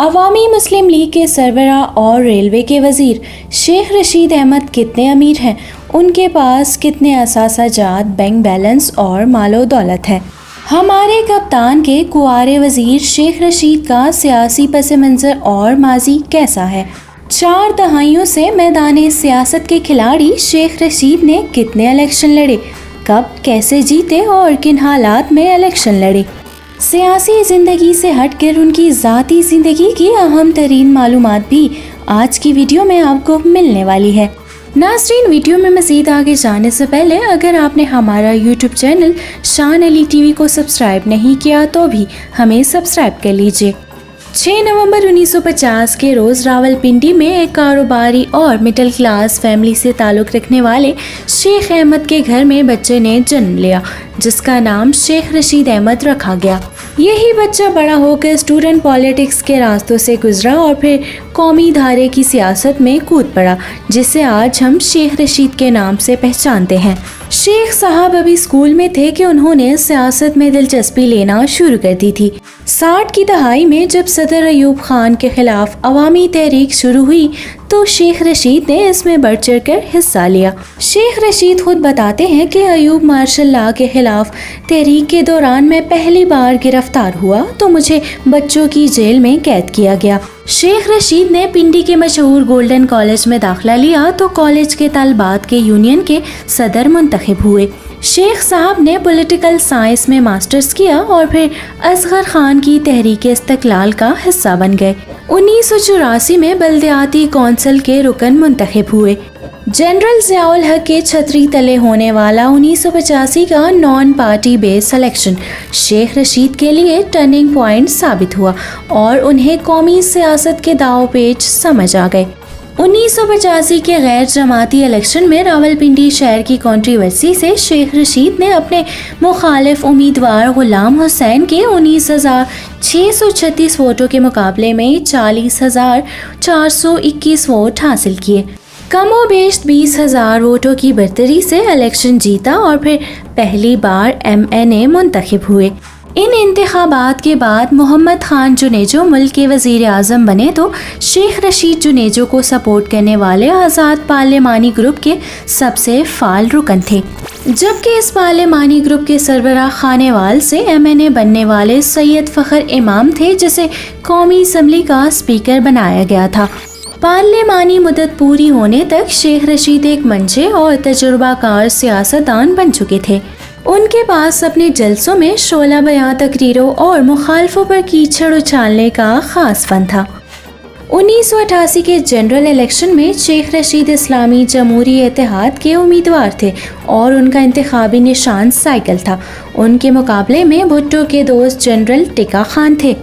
عوامی مسلم لیگ کے سربراہ اور ریلوے کے وزیر شیخ رشید احمد کتنے امیر ہیں؟ ان کے پاس کتنے اثاثہ جات، بینک بیلنس اور مال و دولت ہے؟ ہمارے کپتان کے کنوارے وزیر شیخ رشید کا سیاسی پس منظر اور ماضی کیسا ہے؟ 4 دہائیوں سے میدان سیاست کے کھلاڑی شیخ رشید نے کتنے الیکشن لڑے، کب، کیسے جیتے اور کن حالات میں الیکشن لڑے؟ سیاسی زندگی سے ہٹ کر ان کی ذاتی زندگی کی اہم ترین معلومات بھی آج کی ویڈیو میں آپ کو ملنے والی ہے۔ ناظرین، ویڈیو میں مزید آگے جانے سے پہلے اگر آپ نے ہمارا یوٹیوب چینل شان علی ٹی وی کو سبسکرائب نہیں کیا تو بھی ہمیں سبسکرائب کر لیجئے۔ 6 نومبر 1950 کے روز راولپنڈی میں ایک کاروباری اور مڈل کلاس فیملی سے تعلق رکھنے والے شیخ احمد کے گھر میں بچے نے جنم لیا، جس کا نام شیخ رشید احمد رکھا گیا۔ یہی بچہ بڑا ہو کر اسٹوڈنٹ پالیٹکس کے راستوں سے گزرا اور پھر قومی دھارے کی سیاست میں کود پڑا، جسے آج ہم شیخ رشید کے نام سے پہچانتے ہیں۔ شیخ صاحب ابھی اسکول میں تھے کہ انہوں نے سیاست میں دلچسپی لینا شروع کر دی تھی۔ 60 کی دہائی میں جب صدر ایوب خان کے خلاف عوامی تحریک شروع ہوئی تو شیخ رشید نے اس میں بڑھ چڑھ کر حصہ لیا۔ شیخ رشید خود بتاتے ہیں کہ ایوب مارشل لا کے خلاف تحریک کے دوران میں پہلی بار گرفتار ہوا تو مجھے بچوں کی جیل میں قید کیا گیا۔ شیخ رشید نے پنڈی کے مشہور گولڈن کالج میں داخلہ لیا تو کالج کے طالبات کے یونین کے صدر منتخب ہوئے۔ شیخ صاحب نے پولیٹیکل سائنس میں ماسٹرز کیا اور پھر اصغر خان کی تحریک استقلال کا حصہ بن گئے۔ 1984 میں بلدیاتی کونسل کے رکن منتخب ہوئے۔ جنرل ضیاء الحق کے چھتری تلے ہونے والا 1985 کا نان پارٹی بیس الیکشن شیخ رشید کے لیے ٹرننگ پوائنٹ ثابت ہوا اور انہیں قومی سیاست کے داؤ پیچ سمجھ آ گئے۔ 1985 کے غیر جماعتی الیکشن میں راولپنڈی شہر کی کنٹروورسی سے شیخ رشید نے اپنے مخالف امیدوار غلام حسین کے 19,636 ووٹوں کے مقابلے میں 40,421 ووٹ حاصل کیے۔ کم و بیش 20,000 ووٹوں کی برتری سے الیکشن جیتا اور پھر پہلی بار MNA منتخب ہوئے۔ ان انتخابات کے بعد محمد خان جنیجو ملک کے وزیر اعظم بنے تو شیخ رشید جنیجو کو سپورٹ کرنے والے آزاد پارلیمانی گروپ کے سب سے فعال رکن تھے، جبکہ اس پارلیمانی گروپ کے سربراہ خانیوال سے MNA بننے والے سید فخر امام تھے، جسے قومی اسمبلی کا اسپیکر بنایا گیا تھا۔ پارلیمانی مدت پوری ہونے تک شیخ رشید ایک منچے اور تجربہ کار سیاستدان بن چکے تھے۔ ان کے پاس اپنے جلسوں میں شعلہ بیاں تقریروں اور مخالفوں پر کیچڑ اچھالنے کا خاص فن تھا۔ 1988 کے جنرل الیکشن میں شیخ رشید اسلامی جمہوری اتحاد کے امیدوار تھے اور ان کا انتخابی نشان سائیکل تھا۔ ان کے مقابلے میں بھٹو کے دوست جنرل ٹکا خان تھے۔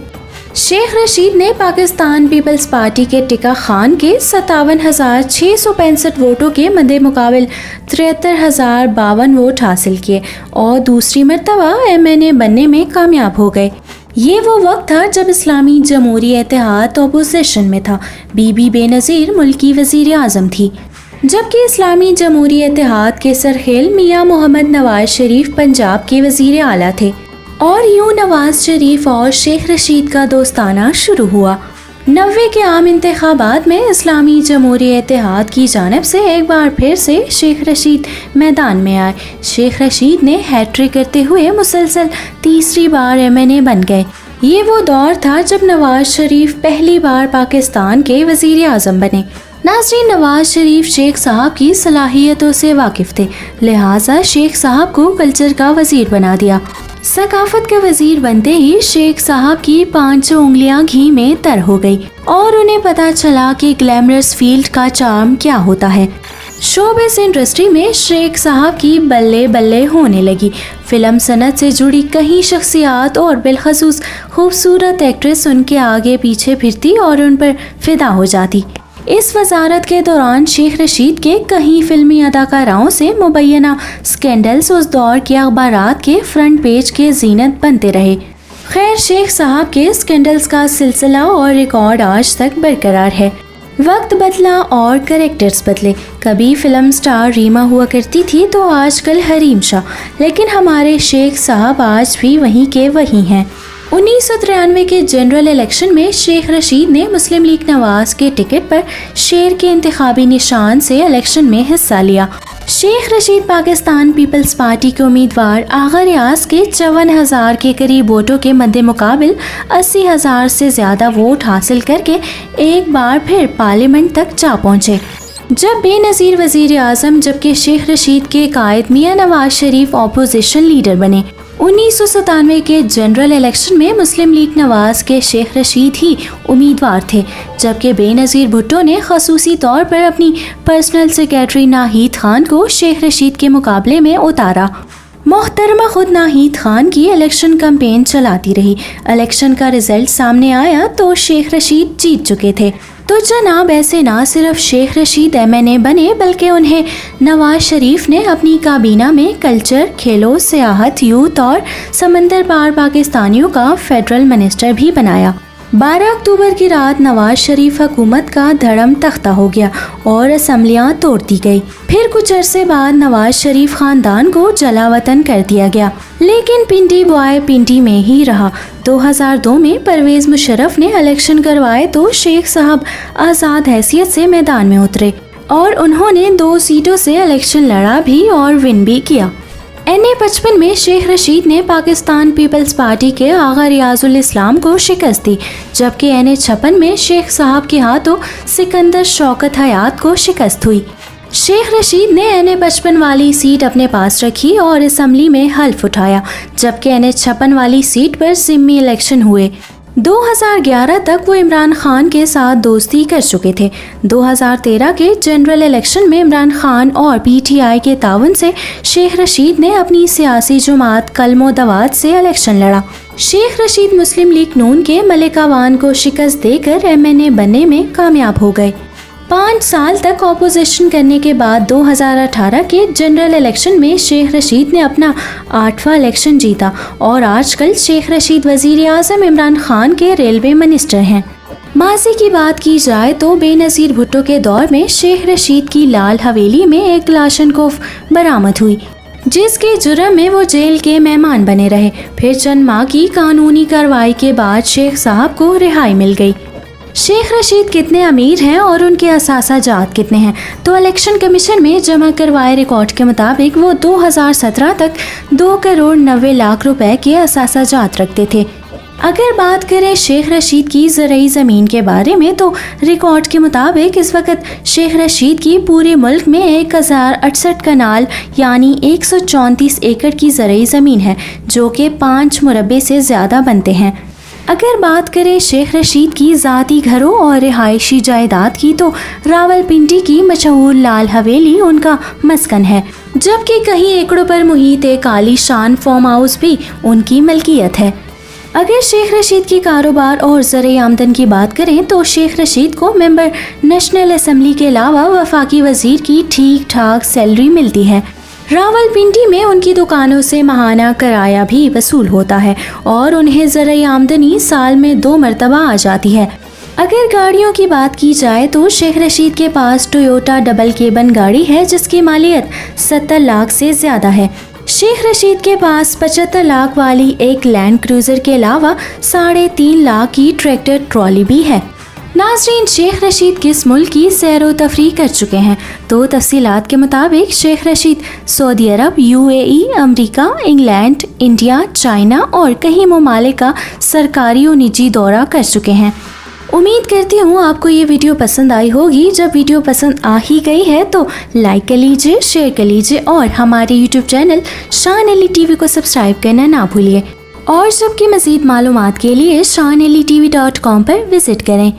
شیخ رشید نے پاکستان پیپلز پارٹی کے ٹکا خان کے 57,665 ووٹوں کے مد مقابل 73,052 ووٹ حاصل کیے اور دوسری مرتبہ MNA بننے میں کامیاب ہو گئے۔ یہ وہ وقت تھا جب اسلامی جمہوری اتحاد اپوزیشن میں تھا۔ بی بی بے نظیر ملکی وزیر اعظم تھی، جبکہ اسلامی جمہوری اتحاد کے سرخیل میاں محمد نواز شریف پنجاب کے وزیر اعلیٰ تھے۔ اور یوں نواز شریف اور شیخ رشید کا دوستانہ شروع ہوا۔ 90 کے عام انتخابات میں اسلامی جمہوری اتحاد کی جانب سے ایک بار پھر سے شیخ رشید میدان میں آئے۔ شیخ رشید نے ہیٹرک کرتے ہوئے مسلسل تیسری بار MNA بن گئے۔ یہ وہ دور تھا جب نواز شریف پہلی بار پاکستان کے وزیر اعظم بنے۔ ناظرین، نواز شریف شیخ صاحب کی صلاحیتوں سے واقف تھے، لہٰذا شیخ صاحب کو کلچر کا وزیر بنا دیا۔ ثقافت کا وزیر بنتے ہی شیخ صاحب کی 5 انگلیاں گھی میں تر ہو گئی اور انہیں پتا چلا کہ گلیمرس فیلڈ کا چارم کیا ہوتا ہے۔ شوبز انڈسٹری میں شیخ صاحب کی بلے بلے ہونے لگی۔ فلم صنعت سے جڑی کئی شخصیات اور بالخصوص خوبصورت ایکٹریس ان کے آگے پیچھے پھرتی اور ان پر فدا ہو جاتی۔ اس وزارت کے دوران شیخ رشید کے کئی فلمی اداکاراؤں سے مبینہ سکینڈلز اس دور کے اخبارات کے فرنٹ پیج کے زینت بنتے رہے۔ خیر، شیخ صاحب کے سکینڈلز کا سلسلہ اور ریکارڈ آج تک برقرار ہے۔ وقت بدلا اور کریکٹرز بدلے، کبھی فلم سٹار ریما ہوا کرتی تھی تو آج کل حریم شاہ، لیکن ہمارے شیخ صاحب آج بھی وہیں کے وہیں ہیں۔ 1993 کے جنرل الیکشن میں شیخ رشید نے مسلم لیگ نواز کے ٹکٹ پر شیر کے انتخابی نشان سے الیکشن میں حصہ لیا۔ شیخ رشید پاکستان پیپلز پارٹی کے امیدوار آغا ریاض کے 54,000 کے قریب ووٹوں کے مد مقابل 80,000 سے زیادہ ووٹ حاصل کر کے ایک بار پھر پارلیمنٹ تک جا پہنچے۔ جب بے نظیر وزیر اعظم جبکہ شیخ رشید کے قائد میاں نواز شریف اپوزیشن لیڈر بنے۔ 1997 کے جنرل الیکشن میں مسلم لیگ نواز کے شیخ رشید ہی امیدوار تھے، جبکہ بے نظیر بھٹو نے خصوصی طور پر اپنی پرسنل سیکریٹری ناہید خان کو شیخ رشید کے مقابلے میں اتارا۔ محترمہ خود ناہید خان کی الیکشن کمپین چلاتی رہی۔ الیکشن کا رزلٹ سامنے آیا تو شیخ رشید جیت چکے تھے، تو جناب ایسے نہ صرف شیخ رشید MNA بنے بلکہ انہیں نواز شریف نے اپنی کابینہ میں کلچر، کھیلوں، سیاحت، یوتھ اور سمندر پار پاکستانیوں کا فیڈرل منسٹر بھی بنایا۔ 12 اکتوبر کی رات نواز شریف حکومت کا دھڑم تختہ ہو گیا اور اسمبلیاں توڑ دی گئی۔ پھر کچھ عرصے بعد نواز شریف خاندان کو جلا وطن کر دیا گیا، لیکن پنڈی بوائے پنڈی میں ہی رہا۔ 2002 میں پرویز مشرف نے الیکشن کروائے تو شیخ صاحب آزاد حیثیت سے میدان میں اترے اور انہوں نے 2 سیٹوں سے الیکشن لڑا بھی اور ون بھی کیا۔ NA 55 میں شیخ رشید نے پاکستان پیپلز پارٹی کے آغا ریاض الاسلام کو شکست دی، جبکہ NA 56 میں شیخ صاحب کے ہاتھوں سکندر شوکت حیات کو شکست ہوئی۔ شیخ رشید نے NA 55 والی سیٹ اپنے پاس رکھی اور اسمبلی میں حلف اٹھایا، جبکہ NA 56 والی سیٹ پر ضمنی الیکشن ہوئے۔ 2011 تک وہ عمران خان کے ساتھ دوستی کر چکے تھے۔ 2013 کے جنرل الیکشن میں عمران خان اور PTI کے تعاون سے شیخ رشید نے اپنی سیاسی جماعت قلم و دوات سے الیکشن لڑا۔ شیخ رشید مسلم لیگ نون کے ملک اعوان کو شکست دے کر MNA بننے میں کامیاب ہو گئے۔ 5 سال تک اپوزیشن کرنے کے بعد 2018 کے جنرل الیکشن میں شیخ رشید نے اپنا 8واں الیکشن جیتا اور آج کل شیخ رشید وزیر اعظم عمران خان کے ریلوے منسٹر ہیں۔ ماضی کی بات کی جائے تو بے نظیر بھٹو کے دور میں شیخ رشید کی لال حویلی میں ایک کلاشنکوف برآمد ہوئی، جس کے جرم میں وہ جیل کے مہمان بنے رہے۔ پھر چند ماہ کی قانونی کارروائی کے بعد شیخ صاحب کو رہائی مل گئی۔ شیخ رشید کتنے امیر ہیں اور ان کے اثاثہ جات کتنے ہیں؟ تو الیکشن کمیشن میں جمع کروائے ریکارڈ کے مطابق وہ 2017 تک 2 کروڑ 90 لاکھ روپے کے اثاثہ جات رکھتے تھے۔ اگر بات کریں شیخ رشید کی زرعی زمین کے بارے میں تو ریکارڈ کے مطابق اس وقت شیخ رشید کی پورے ملک میں 1068 کنال یعنی 134 ایکڑ کی زرعی زمین ہے، جو کہ 5 مربع سے زیادہ بنتے ہیں۔ اگر بات کریں شیخ رشید کی ذاتی گھروں اور رہائشی جائیداد کی تو راول پنڈی کی مشہور لال حویلی ان کا مسکن ہے، جبکہ کئی ایکڑوں پر محیط ایک عالی شان فارم ہاؤس بھی ان کی ملکیت ہے۔ اگر شیخ رشید کی کاروبار اور زرعی آمدن کی بات کریں تو شیخ رشید کو ممبر نیشنل اسمبلی کے علاوہ وفاقی وزیر کی ٹھیک ٹھاک سیلری ملتی ہے۔ راول پنڈی میں ان کی دکانوں سے ماہانہ کرایہ بھی وصول ہوتا ہے اور انہیں زرعی آمدنی سال میں 2 مرتبہ آ جاتی ہے۔ اگر گاڑیوں کی بات کی جائے تو شیخ رشید کے پاس ٹویوٹا ڈبل کیبن گاڑی ہے جس کی مالیت 70 لاکھ سے زیادہ ہے۔ شیخ رشید کے پاس 75 لاکھ والی ایک لینڈ کروزر کے علاوہ 3.5 لاکھ کی ٹریکٹر ٹرالی بھی ہے۔ ناظرین، شیخ رشید کس ملک کی سیر و تفریح کر چکے ہیں؟ تو تفصیلات کے مطابق شیخ رشید سعودی عرب، UAE، امریکہ، انگلینڈ، انڈیا، چائنا اور کئی ممالک کا سرکاری و نجی دورہ کر چکے ہیں۔ امید کرتی ہوں آپ کو یہ ویڈیو پسند آئی ہوگی۔ جب ویڈیو پسند آ ہی گئی ہے تو لائک کر لیجئے، شیئر کر لیجئے اور ہمارے YouTube چینل شان علی TV کو سبسکرائب کرنا نہ بھولیے، اور سب کی مزید معلومات کے لیے shanelitv.com پر وزٹ کریں۔